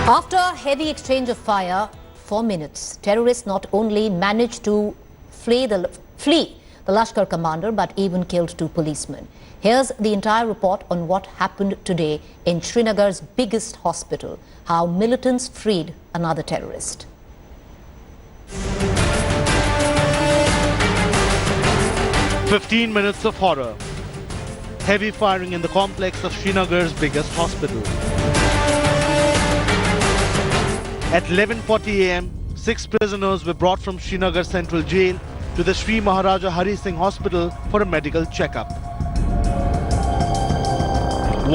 After a heavy exchange of fire for minutes, terrorists not only managed to flee the Lashkar commander but even killed 2 policemen. Here's the entire report on what happened today in Srinagar's biggest hospital, how militants freed another terrorist. "15 minutes of horror. Heavy firing in the complex of Srinagar's biggest hospital. At 11:40 a.m., 6 prisoners were brought from Srinagar Central Jail to the Sri Maharaja Hari Singh Hospital for a medical checkup.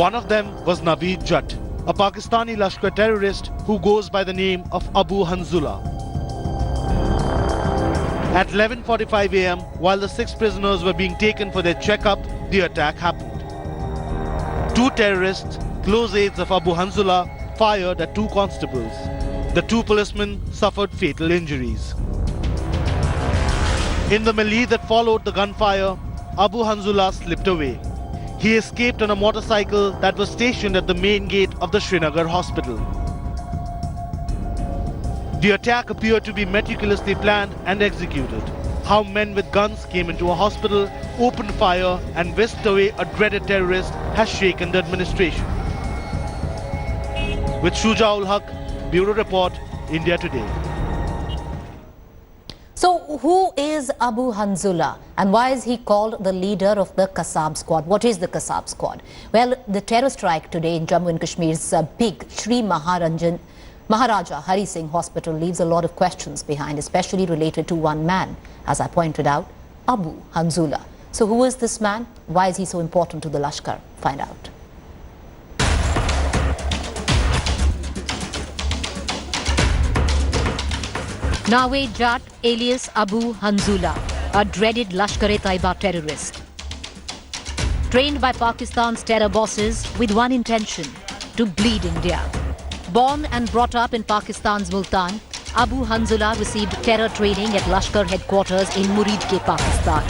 One of them was Naveed Jatt, a Pakistani Lashkar terrorist who goes by the name of Abu Hanzullah. At 11:45 a.m., while the 6 prisoners were being taken for their checkup, the attack happened. 2 terrorists, close aides of Abu Hanzullah, fired at 2 constables. The 2 policemen suffered fatal injuries. In the melee that followed the gunfire, Abu Hanzullah slipped away. He escaped on a motorcycle that was stationed at the main gate of the Srinagar hospital. The attack appeared to be meticulously planned and executed. How men with guns came into a hospital, opened fire and whisked away a dreaded terrorist has shaken the administration. With Shujaul Haq, Bureau Report, India Today. So who is Abu Hanzullah and why is he called the leader of the Kasab squad? What is the Kasab squad? Well, the terror strike today in Jammu and Kashmir's big Sri Maharaja Hari Singh Hospital leaves a lot of questions behind, especially related to one man, as I pointed out, Abu Hanzullah. So who is this man? Why is he so important to the Lashkar? Find out. Naveed Jatt alias Abu Hanzullah, a dreaded Lashkar-e-Taiba terrorist. Trained by Pakistan's terror bosses with one intention, to bleed India. Born and brought up in Pakistan's Multan, Abu Hanzullah received terror training at Lashkar headquarters in Muridke, Pakistan.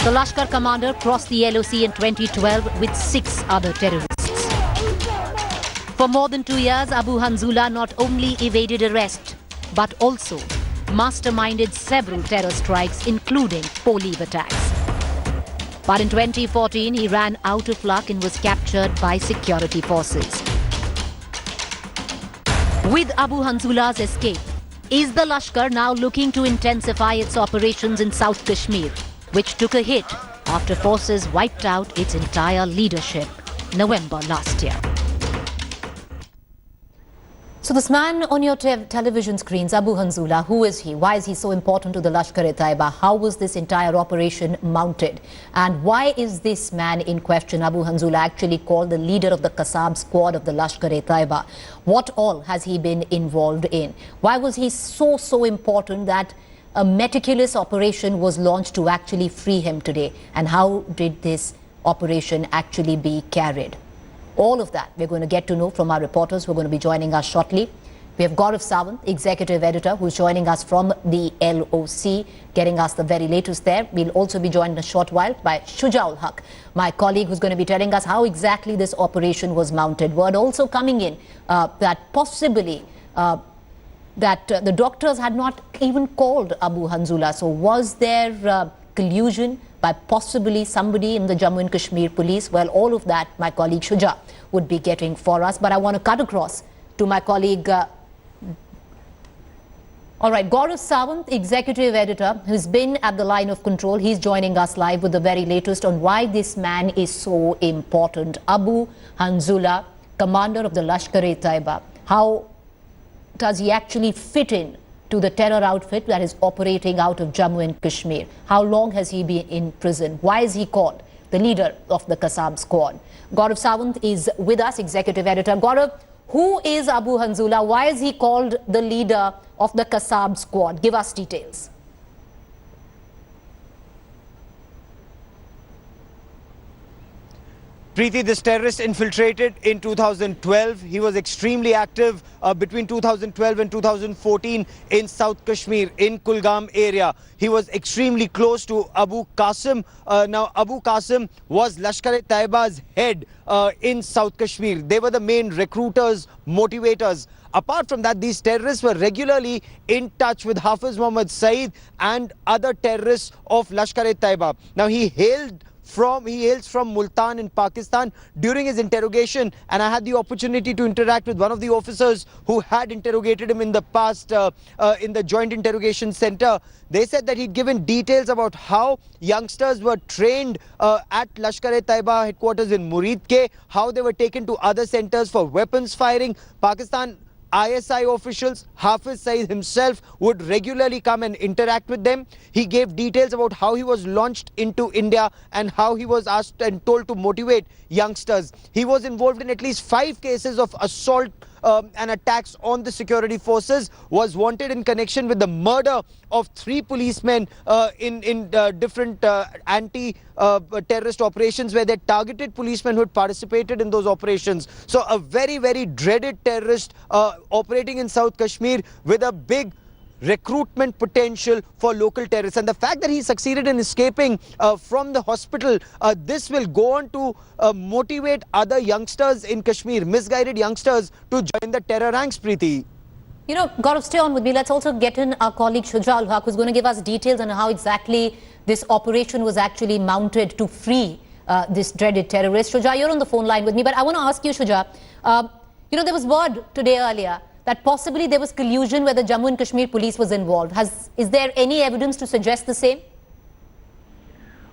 The Lashkar commander crossed the LOC in 2012 with 6 other terrorists. For more than 2 years, Abu Hanzullah not only evaded arrest, but also masterminded several terror strikes, including police attacks. But in 2014, he ran out of luck and was captured by security forces. With Abu Hanzullah's escape, is the Lashkar now looking to intensify its operations in South Kashmir, which took a hit after forces wiped out its entire leadership November last year? So this man on your television screens, Abu Hanzullah, who is he? Why is he so important to the Lashkar-e-Taiba? How was this entire operation mounted? And why is this man in question, Abu Hanzullah, actually called the leader of the Kasab squad of the Lashkar-e-Taiba? What all has he been involved in? Why was he so important that a meticulous operation was launched to actually free him today? And how did this operation actually be carried? All of that we're going to get to know from our reporters who are going to be joining us shortly. We have Gaurav Sawant, executive editor, who's joining us from the LOC, getting us the very latest there. We'll also be joined in a short while by Shujaul Haq, my colleague, who's going to be telling us how exactly this operation was mounted. Word also coming in that possibly the doctors had not even called Abu Hanzullah. So was there collusion by possibly somebody in the Jammu and Kashmir police? Well, all of that my colleague Shuja would be getting for us. But I want to cut across to my colleague, all right, Gaurav Sawant, executive editor, who's been at the line of control. He's joining us live with the very latest on why this man is so important. Abu Hanzullah, commander of the Lashkar-e-Taiba. How does he actually fit in to the terror outfit that is operating out of Jammu and Kashmir? How long has he been in prison? Why is he called the leader of the Kasab squad? Gaurav Sawant is with us, executive editor. Gaurav, who is Abu Hanzullah? Why is he called the leader of the Kasab squad? Give us details. Preeti, this terrorist infiltrated in 2012. He was extremely active between 2012 and 2014 in South Kashmir, in Kulgam area. He was extremely close to Abu Qasim. Now, Abu Qasim was Lashkar-e-Taiba's head in South Kashmir. They were the main recruiters, motivators. Apart from that, these terrorists were regularly in touch with Hafiz Muhammad Saeed and other terrorists of Lashkar-e-Taiba. Now, he hails from Multan in Pakistan. During his interrogation, and I had the opportunity to interact with one of the officers who had interrogated him in the past in the joint interrogation center, they said that he'd given details about how youngsters were trained at Lashkar-e-Taiba headquarters in Muridke, how they were taken to other centers for weapons firing. Pakistan ISI officials, Hafiz Saeed himself would regularly come and interact with them. He gave details about how he was launched into India and how he was asked and told to motivate youngsters. He was involved in at least 5 cases of assault and attacks on the security forces, was wanted in connection with the murder of 3 policemen in different anti-terrorist operations where they targeted policemen who had participated in those operations. So a very, very dreaded terrorist operating in South Kashmir with a big recruitment potential for local terrorists. And the fact that he succeeded in escaping from the hospital, this will go on to motivate other youngsters in Kashmir, misguided youngsters, to join the terror ranks, Preeti. You know, Gaurav, stay on with me. Let's also get in our colleague Shuja Ul Haq, who's going to give us details on how exactly this operation was actually mounted to free this dreaded terrorist. Shuja, you're on the phone line with me, but I want to ask you, Shuja, you know, there was word today earlier that possibly there was collusion where the Jammu and Kashmir police was involved. Is there any evidence to suggest the same?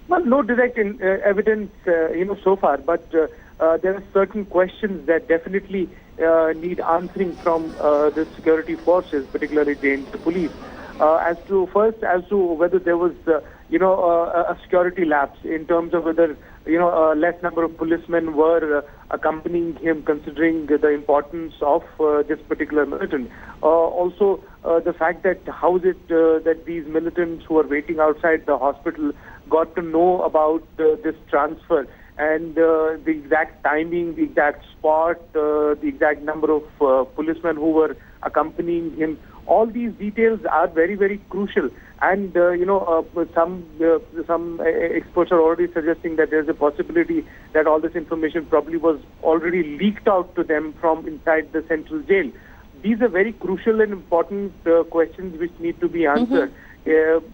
Well, no direct evidence, so far, but there are certain questions that definitely need answering from the security forces, particularly the police. As to whether there was, a security lapse in terms of whether, a less number of policemen were accompanying him, considering the importance of this particular militant. Also, the fact that how is it that these militants who are waiting outside the hospital got to know about this transfer, and the exact timing, the exact spot, the exact number of policemen who were accompanying him. All these details are very, very crucial. And, some experts are already suggesting that there's a possibility that all this information probably was already leaked out to them from inside the central jail. These are very crucial and important questions which need to be answered.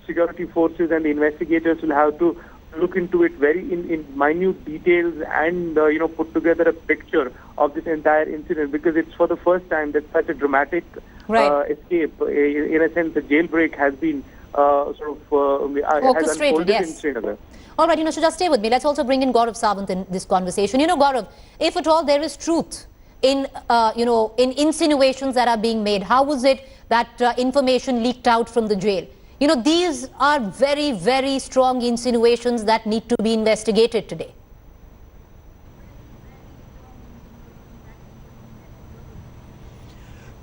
Security forces and the investigators will have to look into it very in minute details and, put together a picture of this entire incident, because it's for the first time that such a dramatic escape, in a sense, the jailbreak has been has unfolded in Srinagar. All right, Shuja, stay with me. Let's also bring in Gaurav Sawant in this conversation. Gaurav, if at all there is truth in, in insinuations that are being made, how was it that information leaked out from the jail? These are very, very strong insinuations that need to be investigated today.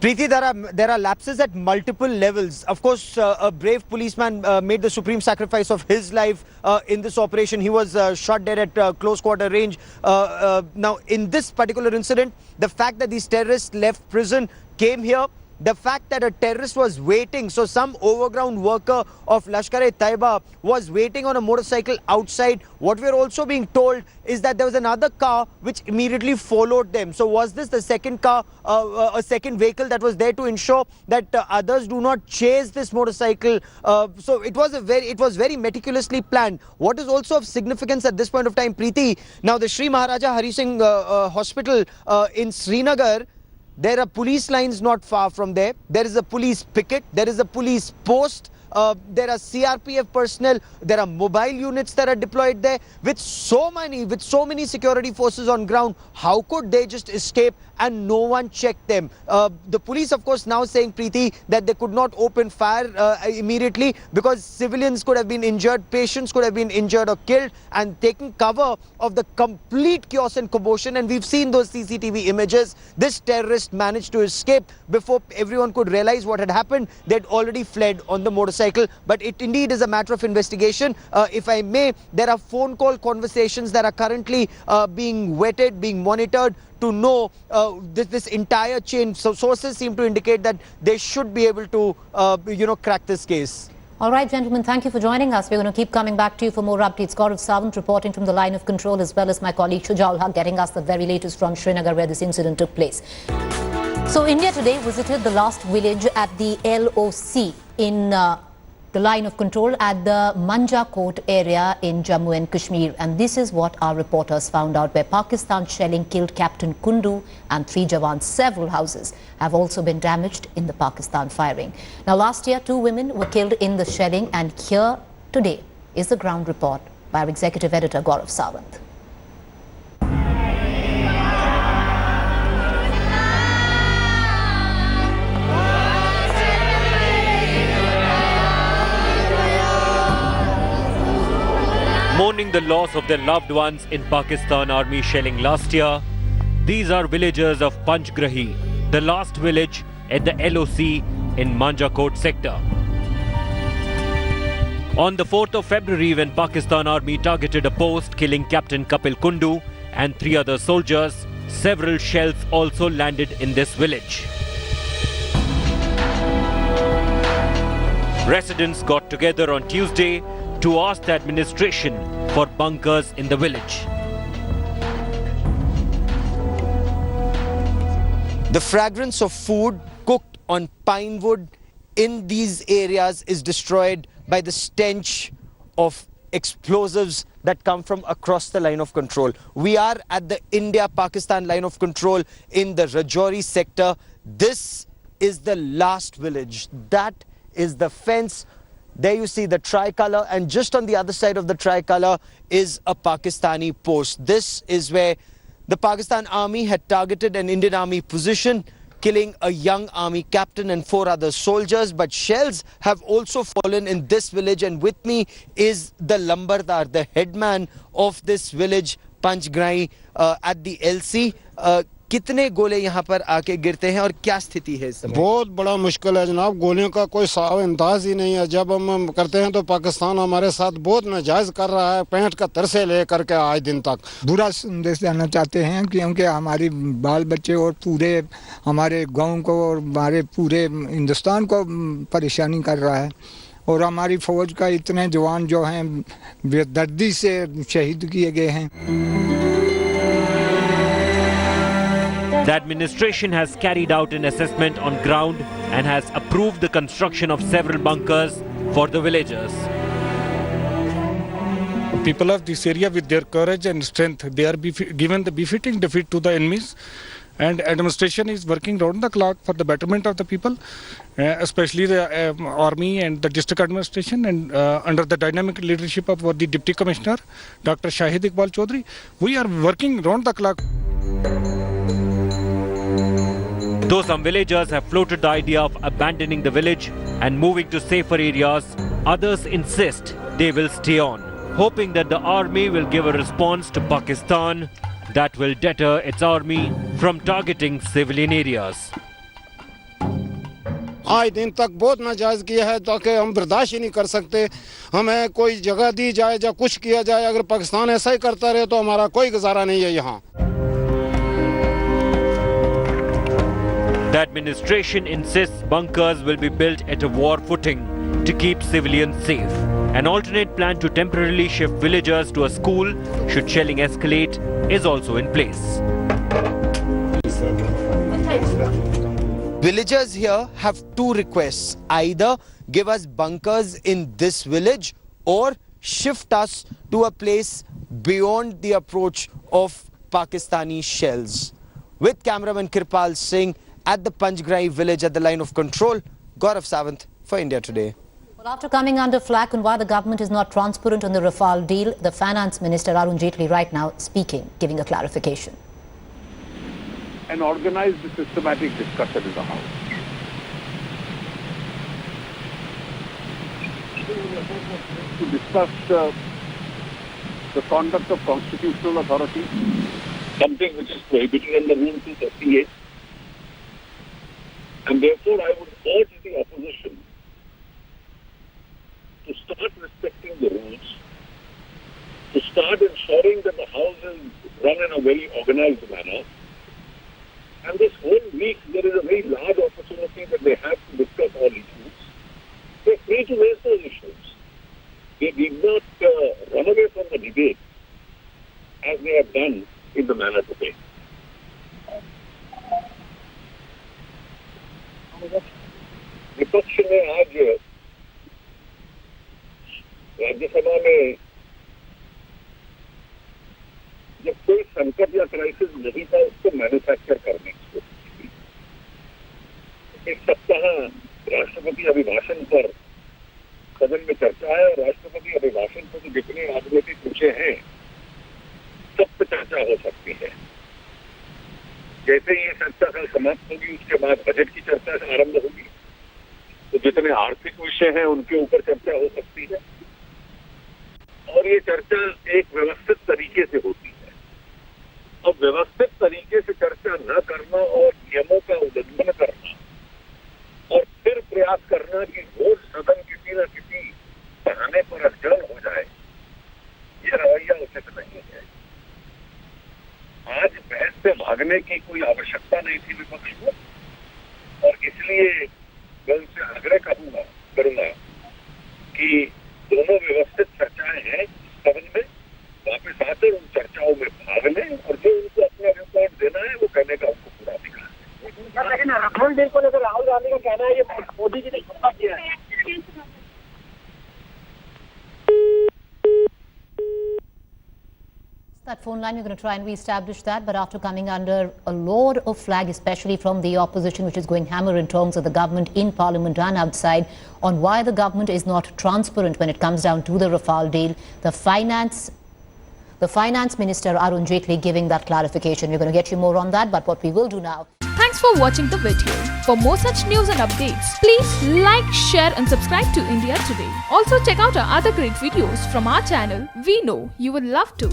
Preeti, there are lapses at multiple levels. Of course, a brave policeman made the supreme sacrifice of his life in this operation. He was shot dead at close quarter range. Now, in this particular incident, the fact that these terrorists left prison, came here, the fact that a terrorist was waiting, so some overground worker of Lashkar-e-Taiba was waiting on a motorcycle outside. What we're also being told is that there was another car which immediately followed them. So was this the second car, a second vehicle that was there to ensure that others do not chase this motorcycle? So it was very meticulously planned. What is also of significance at this point of time, Preeti, now the Sri Maharaja Hari Singh Hospital in Srinagar, there are police lines not far from there. There is a police picket. There is a police post. There are CRPF personnel. There are mobile units that are deployed there. With so many security forces on ground, how could they just escape and no one checked them. The police, of course, now saying, Preeti, that they could not open fire immediately because civilians could have been injured, patients could have been injured or killed, and taking cover of the complete chaos and commotion. And we've seen those CCTV images. This terrorist managed to escape before everyone could realize what had happened. They'd already fled on the motorcycle. But it indeed is a matter of investigation. If I may, there are phone call conversations that are currently being vetted, being monitored to know this entire chain. So sources seem to indicate that they should be able to, crack this case. All right, gentlemen, thank you for joining us. We're going to keep coming back to you for more updates. Gaurav Sawant reporting from the line of control, as well as my colleague Shujaul Haq getting us the very latest from Srinagar, where this incident took place. So India today visited the last village at the LOC in the line of control at the Manjakot area in Jammu and Kashmir. And this is what our reporters found out, where Pakistan shelling killed Captain Kundu and 3 Jawans. Several houses have also been damaged in the Pakistan firing. Now, last year, 2 women were killed in the shelling, and here today is the ground report by our executive editor, Gaurav Sawant. Mourning the loss of their loved ones in Pakistan army shelling last year, these are villagers of Panchgrahi, the last village at the LOC in Manjakot sector. On the 4th of February, when Pakistan army targeted a post, killing Captain Kapil Kundu and 3 other soldiers, several shells also landed in this village. Residents got together on Tuesday to ask the administration for bunkers in the village. The fragrance of food cooked on pine wood in these areas is destroyed by the stench of explosives that come from across the line of control. We are at the India-Pakistan line of control in the Rajouri sector. This is the last village. That is the fence. There you see the tricolour, and just on the other side of the tricolour is a Pakistani post. This is where the Pakistan army had targeted an Indian army position, killing a young army captain and 4 other soldiers. But shells have also fallen in this village, and with me is the Lambardar, the headman of this village, Panchgrahi, at the LC. कितने गोले यहाँ पर आके गिरते हैं और क्या स्थिति है इस समय? बहुत बड़ा मुश्किल है जनाब, गोलियों का कोई साफ अंदाज ही नहीं है। जब हम करते हैं तो पाकिस्तान हमारे साथ बहुत नाजायज कर रहा है, पैंट का तरसे लेकर के आज दिन तक। बुरा संदेश देना चाहते हैं क्योंकि हमारी बाल बच्चे और पूरे हमारे गांव को और हमारे पूरे हिंदुस्तान को परेशानी कर रहा है, और हमारी फौज का इतने जवान जो हैं बेदर्दी से शहीद किए गए हैं। The administration has carried out an assessment on ground and has approved the construction of several bunkers for the villagers. People of this area, with their courage and strength, they are given the befitting defeat to the enemies, and administration is working round the clock for the betterment of the people, especially the army and the district administration, and under the dynamic leadership of the Deputy Commissioner, Dr. Shahid Iqbal Chaudhary, we are working round the clock. Though some villagers have floated the idea of abandoning the village and moving to safer areas, others insist they will stay on, hoping that the army will give a response to Pakistan that will deter its army from targeting civilian areas. आज दिन तक बहुत नाजायज किया है, ताकि हम बर्दाश्त ही नहीं कर सकते। हमें कोई जगह दी जाए या कुछ किया जाए, अगर पाकिस्तान ऐसा ही करता रहे तो हमारा कोई गुजारा नहीं है यहाँ। The administration insists bunkers will be built at a war footing to keep civilians safe. An alternate plan to temporarily shift villagers to a school should shelling escalate is also in place. Villagers here have 2 requests. Either give us bunkers in this village or shift us to a place beyond the approach of Pakistani shells. With cameraman Kirpal Singh at the Panchgrahi village at the line of control, Gaurav Sawant for India Today. Well, after coming under flak on why the government is not transparent on the Rafale deal, the Finance Minister Arun Jaitley right now speaking, giving a clarification. an organized, systematic discussion in the House. To discuss the conduct of constitutional authority, something which is prohibited under Rule 238. And therefore, I would urge the opposition to start respecting the rules, to start ensuring that the House is run in a very organized manner. And this whole week, there is a very large opportunity that they have to discuss all issues. They're free to raise those issues. They did not run away from the debate as they have done in the manner today. विपक्ष ने आज राज्यसभा में जब कोई संकट या crisis नहीं था उसको मैन्युफैक्चर करने की कोशिश की। एक सप्ताह राष्ट्रपति अभिभाषण पर सदन में चर्चा है और राष्ट्रपति अभिभाषण पर तो जितने राजनीतिक विषय हैं सब पे चर्चा हो सकती है। जैसे ही ये चर्चा कल समाप्त होगी उसके बाद बजट की चर्चा आरंभ होगी तो जितने आर्थिक विषय हैं उनके ऊपर चर्चा हो सकती है और ये चर्चा एक व्यवस्थित तरीके से होती है। और व्यवस्थित तरीके से चर्चा न करना और नियमों का उल्लंघन करना और फिर प्रयास करना कि रोज सदन किसी न किसी बहाने पर अड़चन हो जाए, ये रवैया उचित नहीं है। आज बहस से भागने की कोई आवश्यकता नहीं थी विपक्ष को और इसलिए मैं उनसे आग्रह करूंगा कि दोनों व्यवस्थित चर्चाएं हैं सदन में वापस आकर उन चर्चाओं में भाग लें और जो उनको अपना रिपोर्ट देना है वो कहने का उनको पूरा अधिकार है। लेकिन राफेल डील को लेकर राहुल गांधी का कहना है ये मोदी जी ने धोखा किया है। That phone line, we're going to try and re-establish that, but after coming under a load of flag, especially from the opposition, which is going hammer and tongs at the government in Parliament and outside, on why the government is not transparent when it comes down to the Rafale deal. The finance minister Arun Jaitley giving that clarification. We're going to get you more on that, but what we will do now. Thanks for watching the video. For more such news and updates, please like, share and subscribe to India Today. Also check out our other great videos from our channel. We know you would love to.